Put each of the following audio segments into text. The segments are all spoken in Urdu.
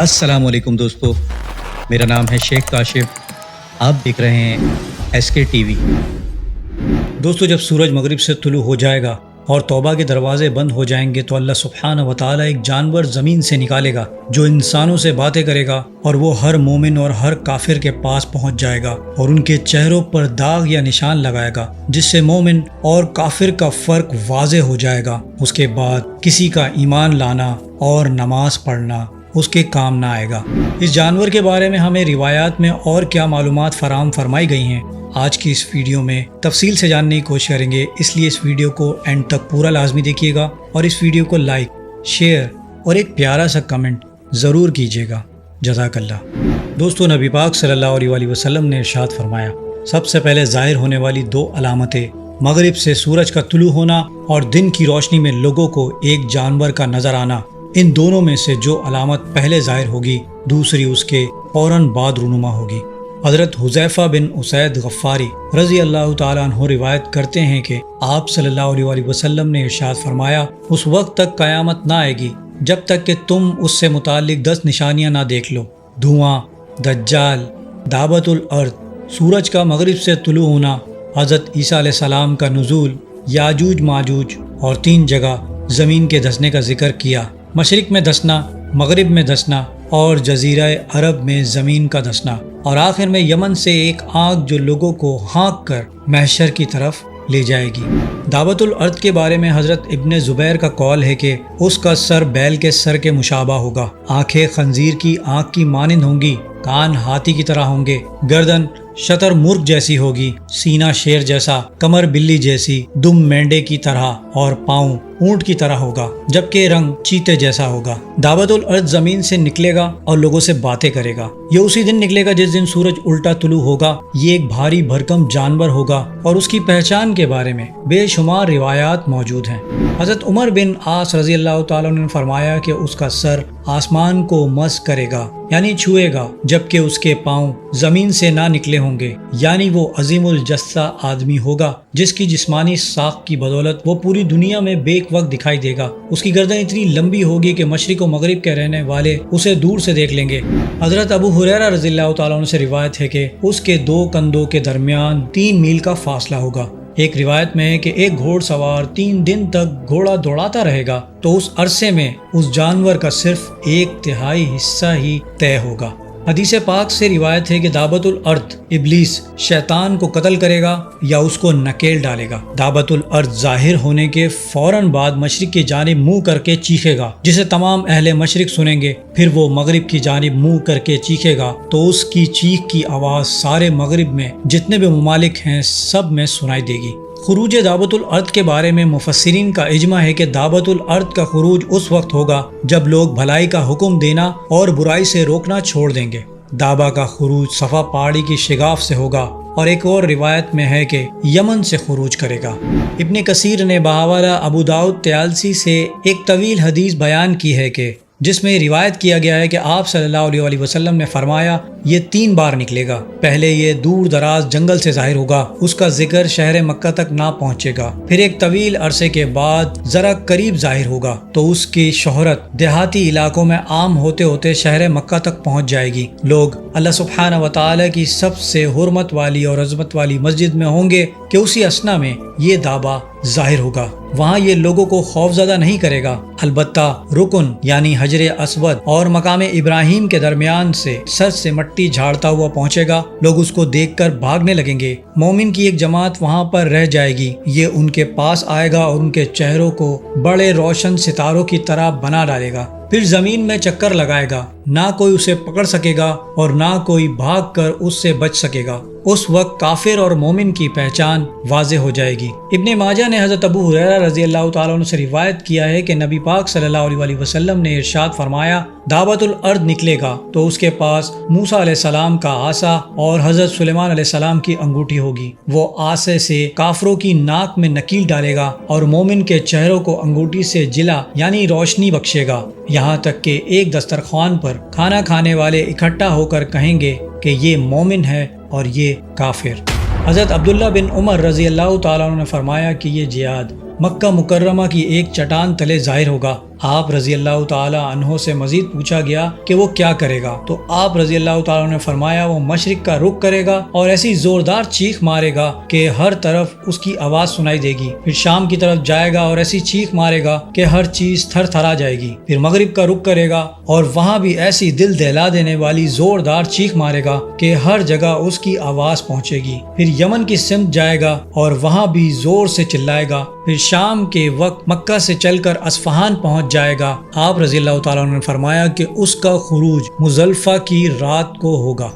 السلام علیکم دوستو، میرا نام ہے شیخ کاشف۔ آپ دیکھ رہے ہیں SK TV۔ دوستو، جب سورج مغرب سے طلوع ہو جائے گا اور توبہ کے دروازے بند ہو جائیں گے تو اللہ سبحانہ و تعالیٰ ایک جانور زمین سے نکالے گا جو انسانوں سے باتیں کرے گا، اور وہ ہر مومن اور ہر کافر کے پاس پہنچ جائے گا اور ان کے چہروں پر داغ یا نشان لگائے گا، جس سے مومن اور کافر کا فرق واضح ہو جائے گا۔ اس کے بعد کسی کا ایمان لانا اور نماز پڑھنا اس کے کام نہ آئے گا۔ اس جانور کے بارے میں ہمیں روایات میں اور کیا معلومات فراہم فرمائی گئی ہیں، آج کی اس ویڈیو میں تفصیل سے جاننے کی کوشش کریں گے، اس لیے اس ویڈیو کو اینڈ تک پورا لازمی دیکھیے گا اور اس ویڈیو کو لائک، شیئر اور ایک پیارا سا کمنٹ ضرور کیجیے گا۔ جزاک اللہ۔ دوستو، نبی پاک صلی اللہ علیہ وسلم نے ارشاد فرمایا، سب سے پہلے ظاہر ہونے والی دو علامتیں مغرب سے سورج کا طلوع ہونا اور دن کی روشنی میں لوگوں کو ایک جانور کا نظر آنا۔ ان دونوں میں سے جو علامت پہلے ظاہر ہوگی دوسری اس کے فوراً بعد رونما ہوگی۔ حضرت حذیفہ بن اسید غفاری رضی اللہ تعالیٰ عنہ روایت کرتے ہیں کہ آپ صلی اللہ علیہ وسلم نے ارشاد فرمایا، اس وقت تک قیامت نہ آئے گی جب تک کہ تم اس سے متعلق 10 نشانیاں نہ دیکھ لو: دھواں، دجال، دعوت الارض، سورج کا مغرب سے طلوع ہونا، حضرت عیسیٰ علیہ السلام کا نزول، یاجوج ماجوج، اور 3 جگہ زمین کے دھسنے کا ذکر کیا: مشرق میں دھسنا، مغرب میں دھسنا اور جزیرہ عرب میں زمین کا دھسنا، اور آخر میں یمن سے ایک آگ جو لوگوں کو ہانک کر محشر کی طرف لے جائے گی۔ دعوت الارض کے بارے میں حضرت ابن زبیر کا قول ہے کہ اس کا سر بیل کے سر کے مشابہ ہوگا، آنکھیں خنزیر کی آنکھ کی مانند ہوں گی، کان ہاتھی کی طرح ہوں گے، گردن شتر مرغ جیسی ہوگی، سینہ شیر جیسا، کمر بلی جیسی، دم مینڈے کی طرح اور پاؤں اونٹ کی طرح ہوگا، جبکہ رنگ چیتے جیسا ہوگا۔ دعوت الارض زمین سے نکلے گا اور لوگوں سے باتیں کرے گا۔ یہ اسی دن نکلے گا جس دن سورج الٹا طلوع ہوگا۔ یہ ایک بھاری بھرکم جانور ہوگا اور اس کی پہچان کے بارے میں بے شمار روایات موجود ہیں۔ حضرت عمر بن عاص رضی اللہ تعالیٰ نے فرمایا کہ اس کا سر آسمان کو مس کرے گا، یعنی چھوئے گا، جبکہ اس کے پاؤں زمین سے نہ نکلے ہوں گے، یعنی وہ عظیم الجثہ آدمی ہوگا جس کی جسمانی ساخت کی بدولت وہ پوری دنیا میں بیک وقت دکھائی دے گا۔ اس کی گردن اتنی لمبی ہوگی کہ مشرق و مغرب کے رہنے والے اسے دور سے دیکھ لیں گے۔ حضرت ابو ہریرہ رضی اللہ تعالیٰ عنہ سے روایت ہے کہ اس کے 2 کندھوں کے درمیان 3 میل کا فاصلہ ہوگا۔ ایک روایت میں ہے کہ ایک گھوڑ سوار 3 دن تک گھوڑا دوڑاتا رہے گا تو اس عرصے میں اس جانور کا صرف 1/3 حصہ ہی طے ہوگا۔ حدیث پاک سے روایت ہے کہ دعوت الارض ابلیس شیطان کو قتل کرے گا یا اس کو نکیل ڈالے گا۔ دعوت الارض ظاہر ہونے کے فوراً بعد مشرق کی جانب منہ کر کے چیخے گا، جسے تمام اہل مشرق سنیں گے۔ پھر وہ مغرب کی جانب منہ کر کے چیخے گا تو اس کی چیخ کی آواز سارے مغرب میں جتنے بھی ممالک ہیں سب میں سنائی دے گی۔ خروج دعوت الارض کے بارے میں مفسرین کا اجماع ہے کہ دعوت الارض کا خروج اس وقت ہوگا جب لوگ بھلائی کا حکم دینا اور برائی سے روکنا چھوڑ دیں گے۔ دعویٰ کا خروج صفا پہاڑی کی شگاف سے ہوگا، اور ایک اور روایت میں ہے کہ یمن سے خروج کرے گا۔ ابن کثیر نے بحوالہ ابو داؤد طیالسی سے ایک طویل حدیث بیان کی ہے کہ جس میں روایت کیا گیا ہے کہ آپ صلی اللہ علیہ وسلم نے فرمایا، یہ 3 بار نکلے گا۔ پہلے یہ دور دراز جنگل سے ظاہر ہوگا، اس کا ذکر شہر مکہ تک نہ پہنچے گا۔ پھر ایک طویل عرصے کے بعد ذرا قریب ظاہر ہوگا تو اس کی شہرت دیہاتی علاقوں میں عام ہوتے ہوتے شہر مکہ تک پہنچ جائے گی۔ لوگ اللہ سبحانہ و تعالیٰ کی سب سے حرمت والی اور عظمت والی مسجد میں ہوں گے کہ اسی اثنا میں یہ دعویٰ ظاہر ہوگا۔ وہاں یہ لوگوں کو خوفزدہ نہیں کرے گا، البتہ رکن یعنی حجر اسود اور مقام ابراہیم کے درمیان سے سر سے مٹی جھاڑتا ہوا پہنچے گا۔ لوگ اس کو دیکھ کر بھاگنے لگیں گے۔ مومن کی ایک جماعت وہاں پر رہ جائے گی، یہ ان کے پاس آئے گا اور ان کے چہروں کو بڑے روشن ستاروں کی طرح بنا ڈالے گا۔ پھر زمین میں چکر لگائے گا، نہ کوئی اسے پکڑ سکے گا اور نہ کوئی بھاگ کر اس سے بچ سکے گا۔ اس وقت کافر اور مومن کی پہچان واضح ہو جائے گی۔ ابن ماجہ نے حضرت ابو ہریرہ رضی اللہ تعالیٰ عنہ سے روایت کیا ہے کہ نبی پاک صلی اللہ علیہ وسلم نے ارشاد فرمایا، دعوت الارض نکلے گا تو اس کے پاس موسیٰ علیہ السلام کا عصا اور حضرت سلیمان علیہ السلام کی انگوٹھی ہوگی۔ وہ عصے سے کافروں کی ناک میں نکیل ڈالے گا اور مومن کے چہروں کو انگوٹھی سے جلا یعنی روشنی بخشے گا، یہاں تک کہ ایک دسترخوان پر کھانا کھانے والے اکٹھا ہو کر کہیں گے کہ یہ مومن ہے اور یہ کافر۔ حضرت عبداللہ بن عمر رضی اللہ تعالیٰ عنہ نے فرمایا کہ یہ جہاد مکہ مکرمہ کی ایک چٹان تلے ظاہر ہوگا۔ آپ رضی اللہ تعالی عنہ سے مزید پوچھا گیا کہ وہ کیا کرے گا، تو آپ رضی اللہ تعالی عنہ نے فرمایا وہ مشرق کا رخ کرے گا اور ایسی زوردار چیخ مارے گا کہ ہر طرف اس کی آواز سنائی دے گی، پھر شام کی طرف جائے گا اور ایسی چیخ مارے گا کہ ہر چیز تھر تھرا جائے گی، پھر مغرب کا رخ کرے گا اور وہاں بھی ایسی دل دہلا دینے والی زوردار چیخ مارے گا کہ ہر جگہ اس کی آواز پہنچے گی، پھر یمن کی سمت جائے گا اور وہاں بھی زور سے چلائے گا، پھر شام کے وقت مکہ سے چل کر اصفہان پہنچ جائے گا۔ آپ رضی اللہ تعالیٰ عنہ نے فرمایا کہ اس کا خروج مزدلفہ کی رات کو ہوگا۔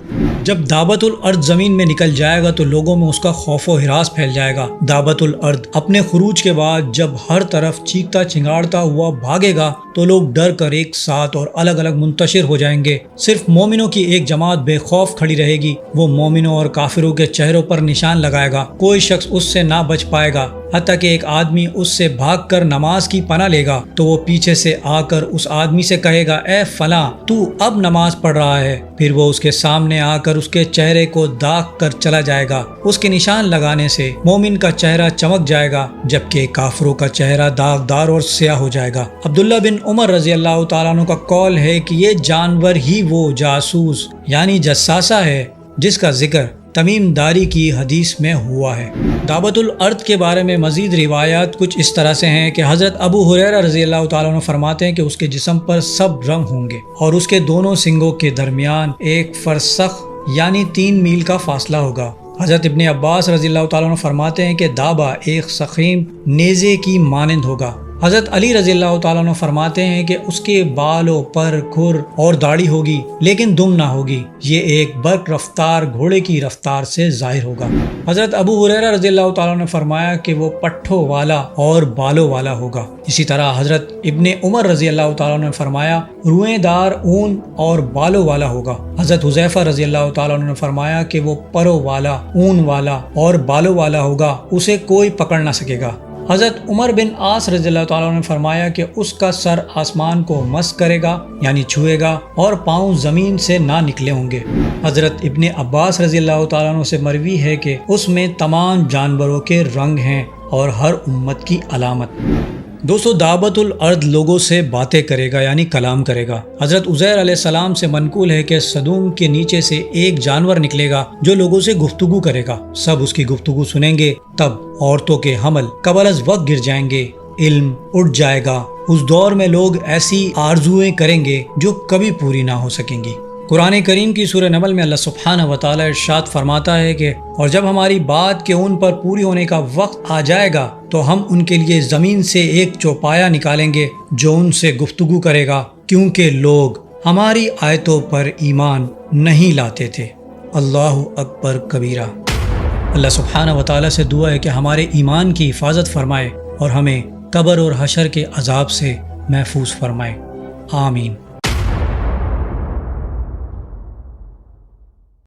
جب دابت الارض زمین میں نکل جائے گا تو لوگوں میں اس کا خوف و ہراس پھیل جائے گا۔ دابت الارض اپنے خروج کے بعد جب ہر طرف چیختا چنگاڑتا ہوا بھاگے گا تو لوگ ڈر کر ایک ساتھ اور الگ الگ منتشر ہو جائیں گے، صرف مومنوں کی ایک جماعت بے خوف کھڑی رہے گی، وہ مومنوں اور کافروں کے چہروں پر نشان لگائے گا، کوئی شخص اس سے نہ بچ پائے گا، حتیٰ کہ ایک آدمی اس سے بھاگ کر نماز کی پناہ لے گا تو وہ پیچھے سے آ کر اس آدمی سے کہے گا اے فلاں تو اب نماز پڑھ رہا ہے، پھر وہ اس کے سامنے آ کر اس کے چہرے کو داغ کر چلا جائے گا، اس کے نشان لگانے سے مومن کا چہرہ چمک جائے گا جبکہ کافروں کا چہرہ داغدار اور سیاہ ہو جائے گا۔ عبداللہ بن عمر رضی اللہ تعالیٰ عنہ کا قول ہے کہ یہ جانور ہی وہ جاسوس یعنی جساسہ ہے جس کا ذکر تمیم داری کی حدیث میں ہوا ہے۔ دابت الارض کے بارے میں مزید روایات کچھ اس طرح سے ہیں کہ حضرت ابو ہریرہ رضی اللہ تعالیٰ عنہ فرماتے ہیں کہ اس کے جسم پر سب رنگ ہوں گے اور اس کے دونوں سنگوں کے درمیان ایک فرسخ یعنی 3 میل کا فاصلہ ہوگا۔ حضرت ابن عباس رضی اللہ تعالیٰ عنہ فرماتے ہیں کہ دابا ایک سخیم نیزے کی مانند ہوگا۔ حضرت علی رضی اللہ تعالیٰ عنہ فرماتے ہیں کہ اس کے بالوں پر کھر اور داڑھی ہوگی لیکن دم نہ ہوگی، یہ ایک برق رفتار گھوڑے کی رفتار سے ظاہر ہوگا۔ حضرت ابو ہریرہ رضی اللہ تعالیٰ عنہ نے فرمایا کہ وہ پٹھوں والا اور بالوں والا ہوگا۔ اسی طرح حضرت ابن عمر رضی اللہ تعالیٰ عنہ نے فرمایا روئیں دار اون اور بالوں والا ہوگا۔ حضرت حذیفہ رضی اللہ تعالیٰ عنہ نے فرمایا کہ وہ پروں والا، اون والا اور بالوں والا ہوگا، اسے کوئی پکڑ نہ سکے گا۔ حضرت عمر بن عاص رضی اللہ تعالیٰ عنہ نے فرمایا کہ اس کا سر آسمان کو مس کرے گا یعنی چھوئے گا اور پاؤں زمین سے نہ نکلے ہوں گے۔ حضرت ابن عباس رضی اللہ تعالیٰ عنہ سے مروی ہے کہ اس میں تمام جانوروں کے رنگ ہیں اور ہر امت کی علامت۔ دوستو دابت الارض لوگوں سے باتیں کرے گا یعنی کلام کرے گا۔ حضرت عزیر علیہ السلام سے منقول ہے کہ صدوم کے نیچے سے ایک جانور نکلے گا جو لوگوں سے گفتگو کرے گا، سب اس کی گفتگو سنیں گے، تب عورتوں کے حمل قبل از وقت گر جائیں گے، علم اٹھ جائے گا، اس دور میں لوگ ایسی آرزویں کریں گے جو کبھی پوری نہ ہو سکیں گی۔ قرآن کریم کی سورہ نمل میں اللہ سبحانہ و تعالی ارشاد فرماتا ہے کہ اور جب ہماری بات کے ان پر پوری ہونے کا وقت آ جائے گا تو ہم ان کے لیے زمین سے ایک چوپایا نکالیں گے جو ان سے گفتگو کرے گا کیونکہ لوگ ہماری آیتوں پر ایمان نہیں لاتے تھے۔ اللہ اکبر کبیرہ۔ اللہ سبحانہ و تعالی سے دعا ہے کہ ہمارے ایمان کی حفاظت فرمائے اور ہمیں قبر اور حشر کے عذاب سے محفوظ فرمائے، آمین۔